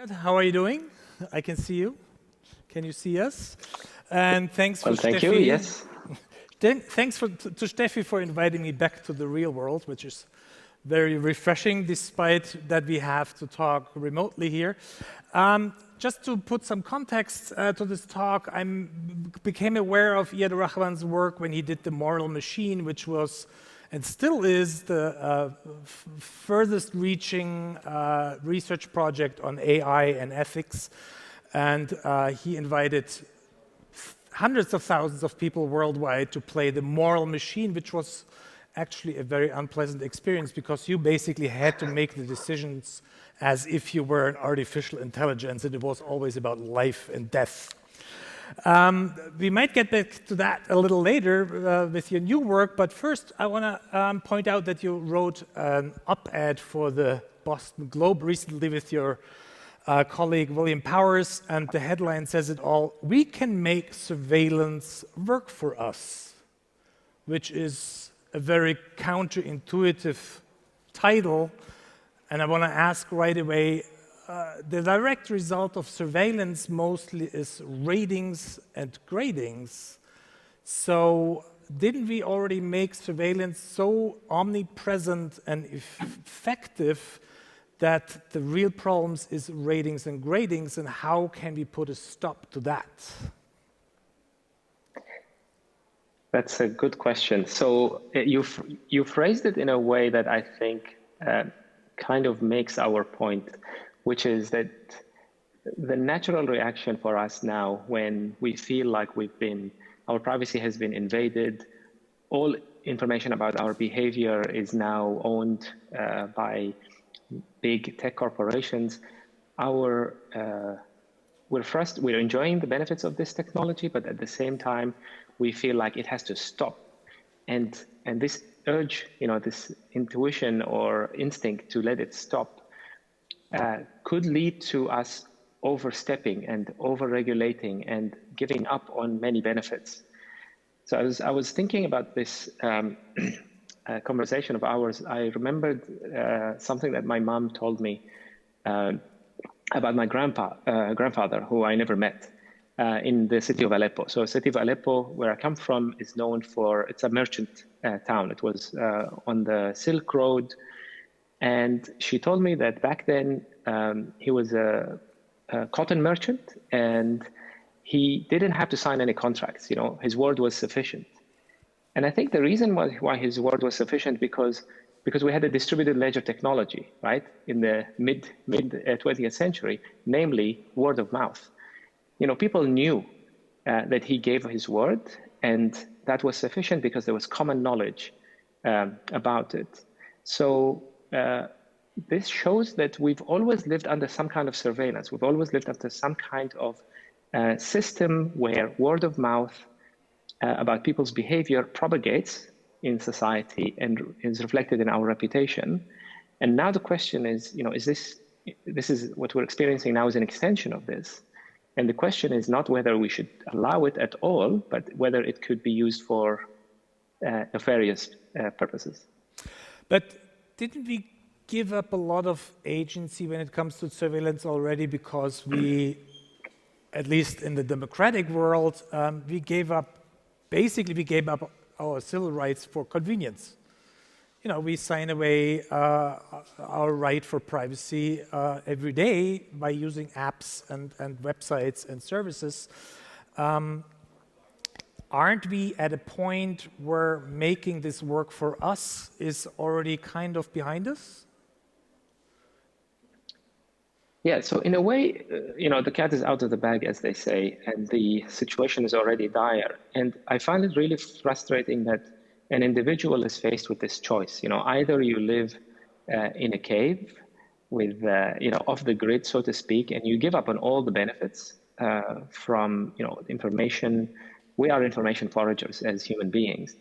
How are you doing? I can see you. Can you see us? And thanks for thank Steffi. you, yes. Thanks to Steffi for inviting me back to the real world, which is very refreshing, despite that we have to talk remotely here. Just to put some context to this talk, I became aware of Iyad Rahwan's work when he did The Moral Machine, which was and still is the furthest reaching research project on AI and ethics. And he invited hundreds of thousands of people worldwide to play The Moral Machine, which was actually a very unpleasant experience because you basically had to make the decisions as if you were an artificial intelligence, and it was always about life and death. We might get back to that a little later with your new work, but first I want to point out that you wrote an op-ed for the Boston Globe recently with your colleague William Powers, and the headline says it all: "We can make surveillance work for us," which is a very counterintuitive title, and I want to ask right away, the direct result of surveillance mostly is ratings and gradings. So didn't we already make surveillance so omnipresent and effective that the real problems is ratings and gradings, and how can we put a stop to that? That's a good question. So you phrased it in a way that I think kind of makes our point, which is that the natural reaction for us now when we feel like our privacy has been invaded, all information about our behavior is now owned by big tech corporations. We're enjoying the benefits of this technology, but at the same time, we feel like it has to stop. And this urge, this intuition or instinct to let it stop could lead to us overstepping and over-regulating and giving up on many benefits. So I was thinking about this conversation of ours. I remembered something that my mom told me about my grandfather, who I never met, in the city of Aleppo. So the city of Aleppo, where I come from, is known for, it's a merchant town. It was on the Silk Road. And she told me that back then he was a cotton merchant, and he didn't have to sign any contracts. His word was sufficient. And I think the reason why his word was sufficient because we had a distributed ledger technology, right, in the mid 20th century, namely word of mouth. People knew that he gave his word, and that was sufficient because there was common knowledge about it. So this shows that we've always lived under some kind of surveillance. We've always lived under some kind of system where word of mouth about people's behavior propagates in society and is reflected in our reputation. And now the question is, this is what we're experiencing now is an extension of this. And the question is not whether we should allow it at all, but whether it could be used for nefarious purposes. But didn't we give up a lot of agency when it comes to surveillance already, because we, at least in the democratic world, we gave up our civil rights for convenience. We sign away our right for privacy every day by using apps and websites and services. Aren't we at a point where making this work for us is already kind of behind us? Yeah, so in a way, the cat is out of the bag, as they say, and the situation is already dire. And I find it really frustrating that an individual is faced with this choice. Either you live in a cave with, off the grid, so to speak, and you give up on all the benefits from, information. We are information foragers as human beings.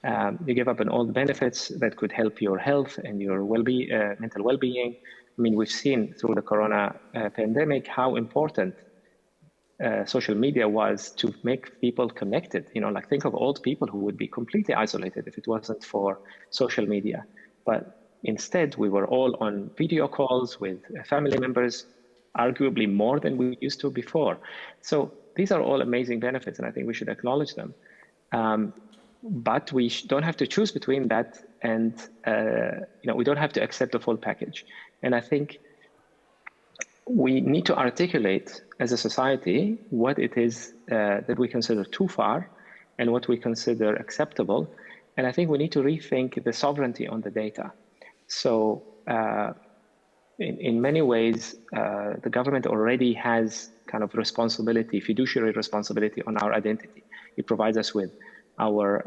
You give up on all the benefits that could help your health and your mental well-being. I mean, we've seen through the corona pandemic how important social media was to make people connected. Think of old people who would be completely isolated if it wasn't for social media. But instead, we were all on video calls with family members arguably more than we used to before. So these are all amazing benefits, and I think we should acknowledge them. But we don't have to choose between that, and we don't have to accept the full package. And I think we need to articulate as a society what it is that we consider too far and what we consider acceptable. And I think we need to rethink the sovereignty on the data. So in many ways, the government already has kind of responsibility, fiduciary responsibility on our identity. It provides us with our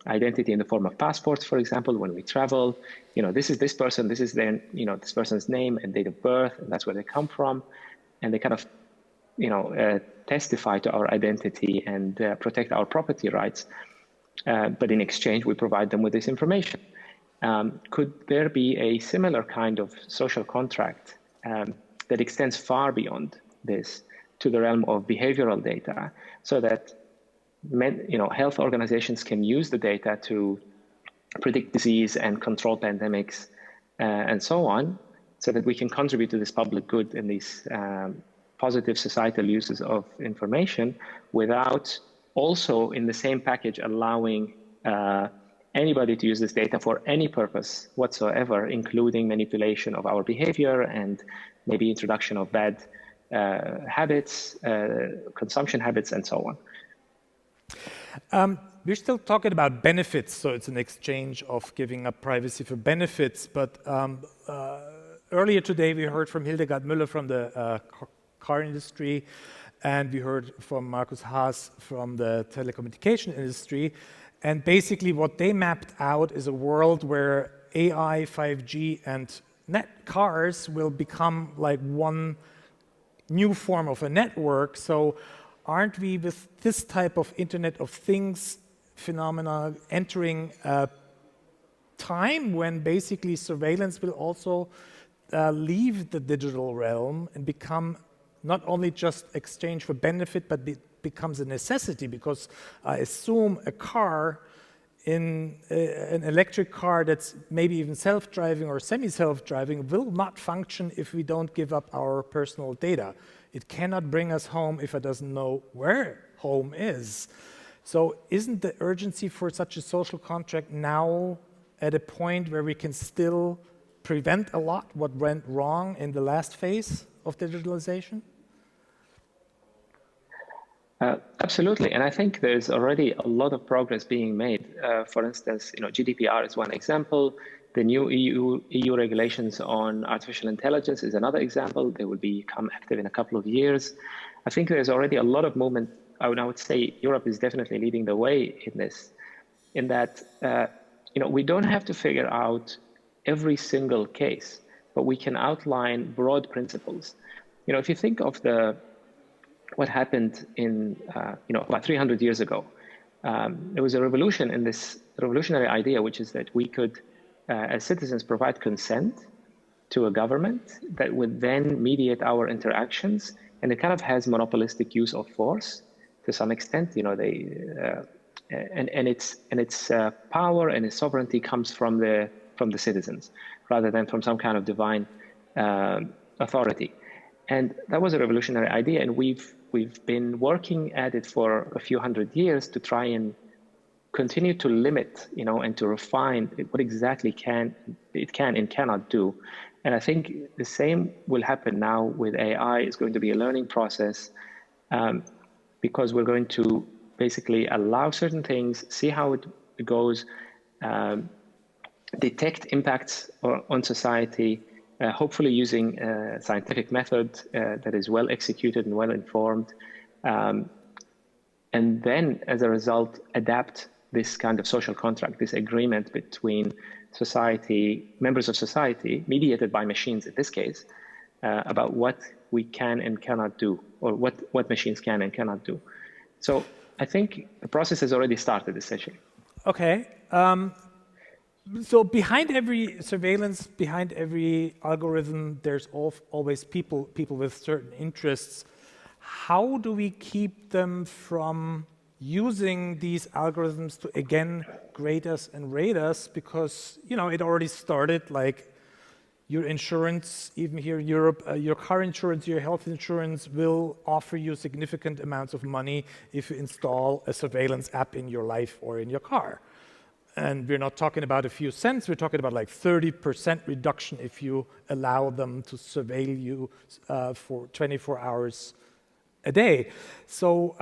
identity in the form of passports, for example, when we travel. This is this person, this is their, this person's name and date of birth, and that's where they come from. And they kind of, testify to our identity and protect our property rights. But in exchange, we provide them with this information. Could there be a similar kind of social contract that extends far beyond this to the realm of behavioral data, so that health organizations can use the data to predict disease and control pandemics and so on, so that we can contribute to this public good and these positive societal uses of information, without also in the same package allowing anybody to use this data for any purpose whatsoever, including manipulation of our behavior and maybe introduction of bad habits, consumption habits, and so on. We're still talking about benefits, so it's an exchange of giving up privacy for benefits. But earlier today, we heard from Hildegard Müller from the car industry, and we heard from Markus Haas from the telecommunication industry. And basically, what they mapped out is a world where AI, 5G, and net cars will become like one new form of a network. So aren't we, with this type of Internet of Things phenomena, entering a time when basically surveillance will also leave the digital realm and become not only just exchange for benefit, but becomes a necessity? Because I assume a car, an electric car that's maybe even self-driving or semi-self-driving, will not function if we don't give up our personal data. It cannot bring us home if it doesn't know where home is. So isn't the urgency for such a social contract now at a point where we can still prevent a lot what went wrong in the last phase of digitalization? Absolutely, and I think there's already a lot of progress being made. For instance, GDPR is one example. The new EU regulations on artificial intelligence is another example. They will become active in a couple of years. I think there's already a lot of movement. I would say Europe is definitely leading the way in this, in that we don't have to figure out every single case, but we can outline broad principles. If you think of what happened in about 300 years ago, there was a revolution in this revolutionary idea, which is that we could, as citizens, provide consent to a government that would then mediate our interactions, and it kind of has monopolistic use of force to some extent. And its power and its sovereignty comes from the citizens, rather than from some kind of divine authority. And that was a revolutionary idea, and we've been working at it for a few hundred years to try and continue to limit, and to refine what exactly it can and cannot do. And I think the same will happen now with AI. It's going to be a learning process, because we're going to basically allow certain things, see how it goes, detect impacts on society, hopefully using a scientific method that is well executed and well informed, and then as a result adapt this kind of social contract, this agreement between society, members of society, mediated by machines in this case, about what we can and cannot do, or what machines can and cannot do. So I think the process has already started, essentially. Okay. So behind every surveillance, behind every algorithm, there's always people with certain interests. How do we keep them from using these algorithms to, again, grade us and rate us? Because, it already started like your insurance, even here in Europe, your car insurance, your health insurance will offer you significant amounts of money if you install a surveillance app in your life or in your car. And we're not talking about a few cents, we're talking about like 30% reduction if you allow them to surveil you for 24 hours a day. So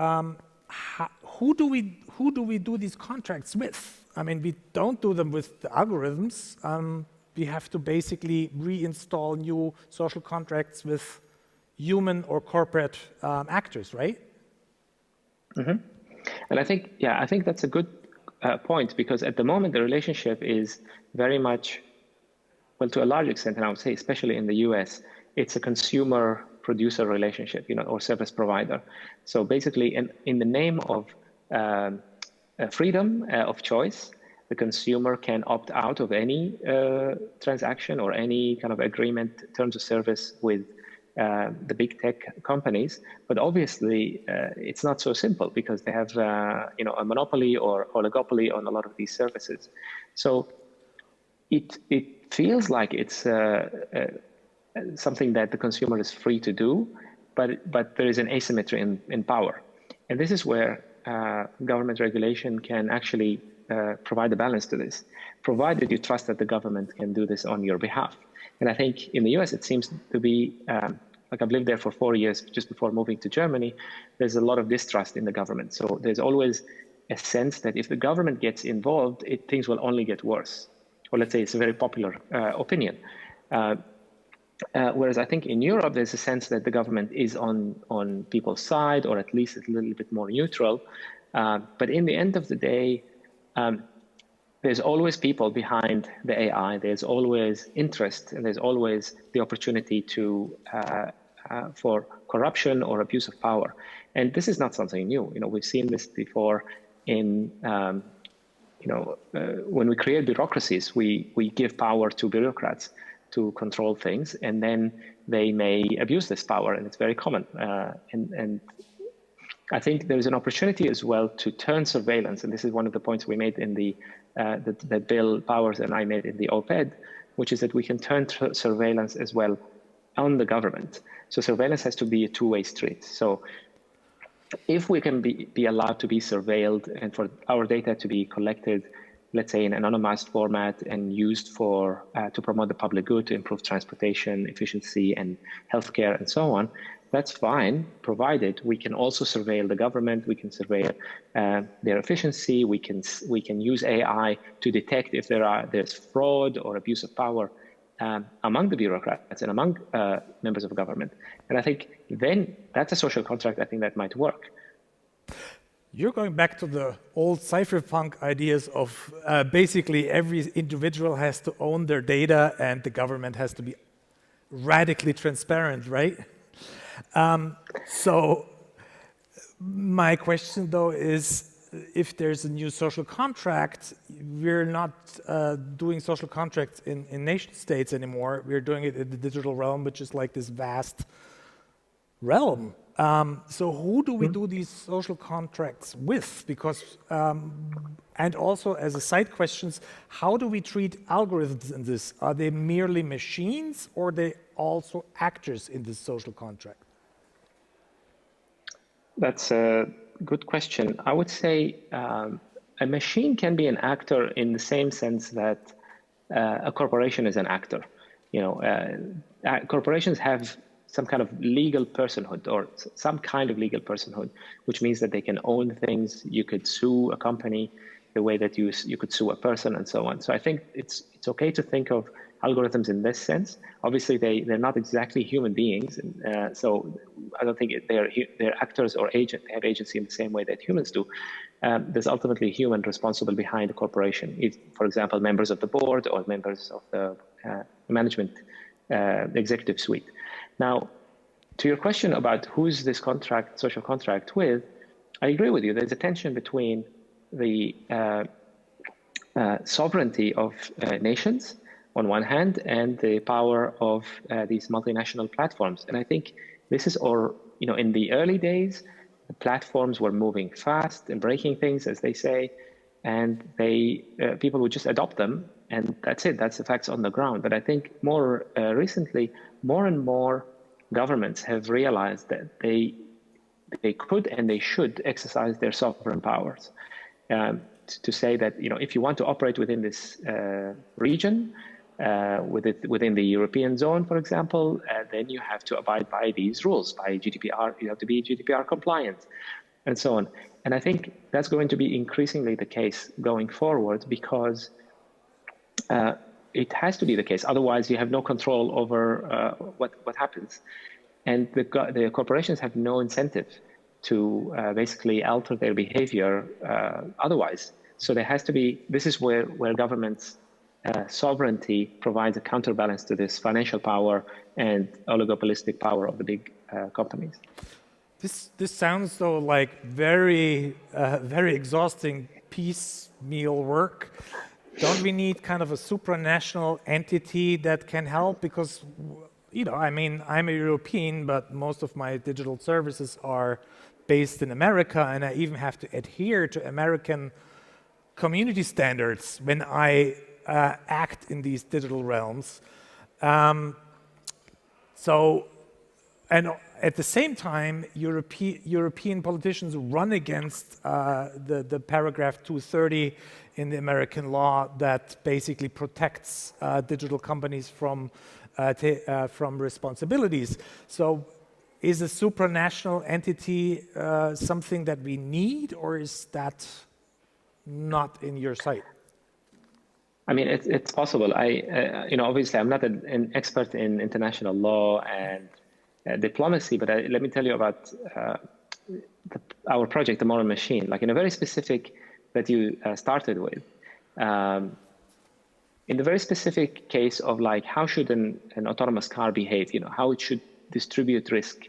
who do we do these contracts with? I mean, we don't do them with the algorithms. We have to basically reinstall new social contracts with human or corporate actors, right? Mm-hmm. And I think that's a good point, because at the moment the relationship is very much, well, to a large extent, and I would say especially in the US, it's a consumer-producer relationship, or service provider. So basically, in the name of freedom of choice, the consumer can opt out of any transaction or any kind of agreement, terms of service with the big tech companies. But obviously, it's not so simple, because they have a monopoly or oligopoly on a lot of these services. So it feels like it's something that the consumer is free to do, but there is an asymmetry in power. And this is where government regulation can actually provide a balance to this, provided you trust that the government can do this on your behalf. And I think in the US, it seems to be, like I've lived there for 4 years just before moving to Germany, there's a lot of distrust in the government. So there's always a sense that if the government gets involved, things will only get worse. Or let's say it's a very popular opinion. Whereas I think in Europe, there's a sense that the government is on people's side, or at least a little bit more neutral. But in the end of the day, there's always people behind the AI. There's always interest, and there's always the opportunity for corruption or abuse of power. And this is not something new. We've seen this before in, when we create bureaucracies, we give power to bureaucrats to control things, and then they may abuse this power, and it's very common. And I think there's an opportunity as well to turn surveillance, and this is one of the points we made in that Bill Powers and I made in the op-ed, which is that we can turn surveillance as well on the government. So surveillance has to be a two-way street. So if we can be allowed to be surveilled and for our data to be collected, let's say in an anonymized format and used to promote the public good, to improve transportation efficiency and healthcare and so on, that's fine, provided we can also surveil the government, we can surveil their efficiency, we can use AI to detect if there's fraud or abuse of power among the bureaucrats and among members of government. And I think then that's a social contract, I think that might work. You're going back to the old cypherpunk ideas of basically every individual has to own their data and the government has to be radically transparent, right? So my question, though, is if there's a new social contract, we're not doing social contracts in nation states anymore. We're doing it in the digital realm, which is like this vast realm. So who do we do these social contracts with? Because, and also as a side questions, how do we treat algorithms in this? Are they merely machines, or are they also actors in this social contract? That's a good question. I would say a machine can be an actor in the same sense that a corporation is an actor. Corporations have some kind of legal personhood, or some kind of legal personhood, which means that they can own things. You could sue a company the way that you could sue a person, and so on. So I think it's okay to think of algorithms in this sense. Obviously, they're not exactly human beings, and so I don't think they're actors or they have agency in the same way that humans do. There's ultimately a human responsible behind a corporation. If, for example, members of the board or members of the management executive suite. Now, to your question about who's this social contract with, I agree with you. There's a tension between the sovereignty of nations on one hand and the power of these multinational platforms. And I think this is in the early days, the platforms were moving fast and breaking things, as they say, and people would just adopt them And that's it. That's the facts on the ground. But I think more recently, more and more governments have realized that they could and they should exercise their sovereign powers. To say that, if you want to operate within this region, within the European zone, for example, then you have to abide by these rules, by GDPR. You have to be GDPR compliant, and so on. And I think that's going to be increasingly the case going forward, because it has to be the case. Otherwise, you have no control over what happens. And the corporations have no incentive to basically alter their behavior otherwise. So there has to be, this is where governments' sovereignty provides a counterbalance to this financial power and oligopolistic power of the big companies. This sounds though like very exhausting piecemeal work. Don't we need kind of a supranational entity that can help? Because, I'm a European, but most of my digital services are based in America, and I even have to adhere to American community standards when I act in these digital realms. And at the same time, European politicians run against the paragraph 230 in the American law that basically protects digital companies from responsibilities. So is a supranational entity something that we need, or is that not in your sight? I mean, it's possible. Obviously, I'm not an expert in international law and diplomacy, but let me tell you about our project, The Moral Machine, like in a very specific that you started with. In the very specific case of like, how should an autonomous car behave, how it should distribute risk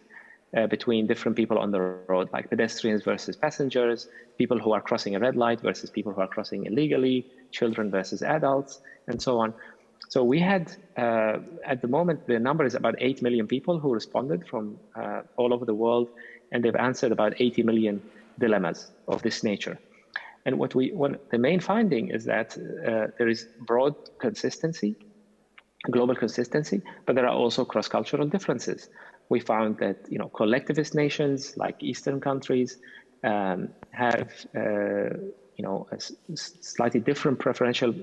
between different people on the road, like pedestrians versus passengers, people who are crossing a red light versus people who are crossing illegally, children versus adults, and so on. So we had, at the moment, the number is about 8 million people who responded from all over the world, and they've answered about 80 million dilemmas of this nature. And the main finding is that there is broad consistency, global consistency, but there are also cross-cultural differences. We found that collectivist nations like Eastern countries have a slightly different preferential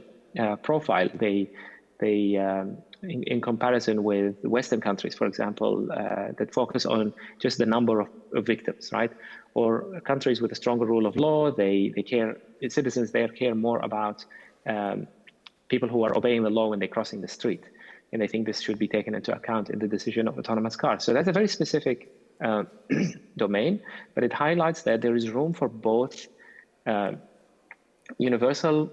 profile. They in comparison with Western countries, for example, that focus on just the number of victims, right? Or countries with a stronger rule of law, they care, citizens there care more about people who are obeying the law when they're crossing the street. And they think this should be taken into account in the decision of autonomous cars. So that's a very specific domain, but it highlights that there is room for both universal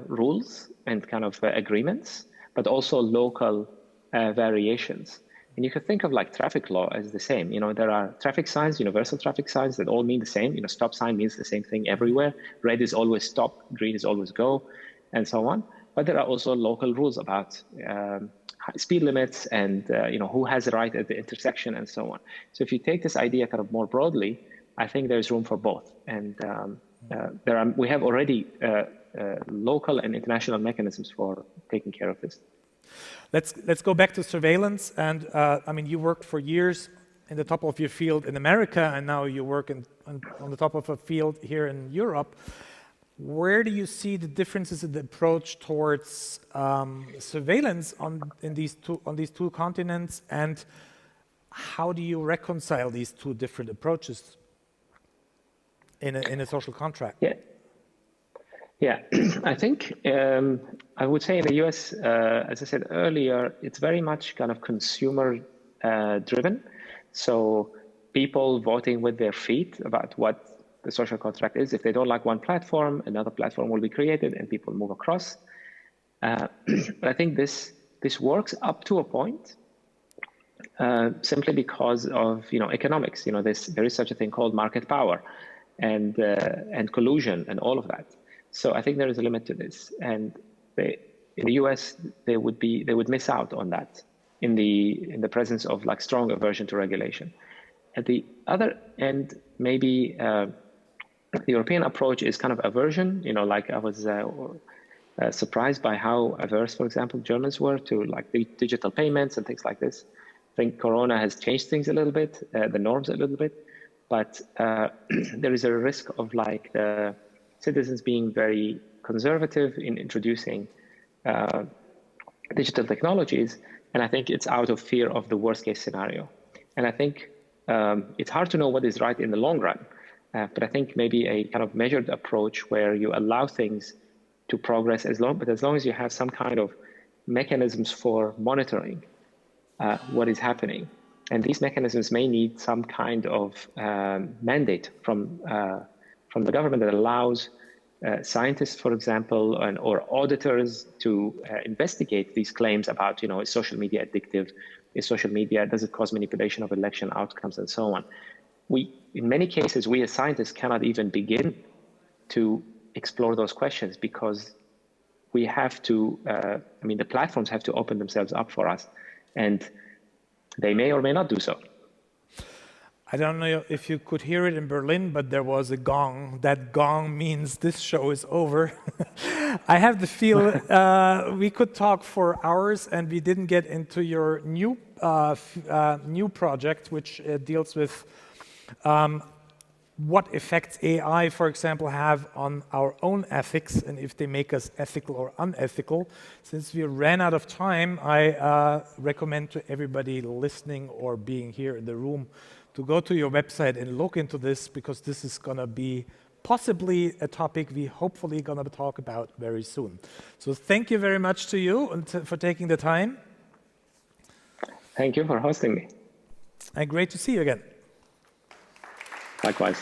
rules and kind of agreements, but also local variations. And you could think of like traffic law as the same. There are traffic signs, universal traffic signs that all mean the same. Stop sign means the same thing everywhere. Red is always stop, green is always go, and so on. But there are also local rules about speed limits and who has the right at the intersection and so on. So if you take this idea kind of more broadly, I think there's room for both. And we have already local and international mechanisms for taking care of this. Let's go back to surveillance. And you worked for years in the top of your field in America, and now you work on the top of a field here in Europe. Where do you see the differences in the approach towards surveillance on these two continents, and how do you reconcile these two different approaches in a social contract? Yeah. I think I would say in the US, as I said earlier, it's very much kind of consumer driven. So people voting with their feet about what the social contract is. If they don't like one platform, another platform will be created and people move across. But I think this works up to a point, simply because of economics. There is such a thing called market power and collusion and all of that. So I think there is a limit to this, and in the US they would miss out on that in the presence of like strong aversion to regulation. At the other end, maybe the European approach is kind of aversion. Like I was surprised by how averse, for example, Germans were to like the digital payments and things like this. I think Corona has changed things a little bit, the norms a little bit, but there is a risk of like the citizens being very conservative in introducing digital technologies. And I think it's out of fear of the worst case scenario. And I think it's hard to know what is right in the long run. But I think maybe a kind of measured approach where you allow things to progress as long as you have some kind of mechanisms for monitoring what is happening. And these mechanisms may need some kind of mandate from the government that allows scientists, for example, or auditors to investigate these claims about, is social media addictive? Is social media, does it cause manipulation of election outcomes and so on? In many cases, we as scientists cannot even begin to explore those questions because we have to, the platforms have to open themselves up for us, and they may or may not do so. I don't know if you could hear it in Berlin, but there was a gong. That gong means this show is over. I have the feel we could talk for hours, and we didn't get into your new project, which deals with what effects AI, for example, have on our own ethics, and if they make us ethical or unethical. Since we ran out of time, I recommend to everybody listening or being here in the room to go to your website and look into this, because this is going to be possibly a topic we hopefully going to talk about very soon. So thank you very much to you and for taking the time. Thank you for hosting me. And great to see you again. Likewise.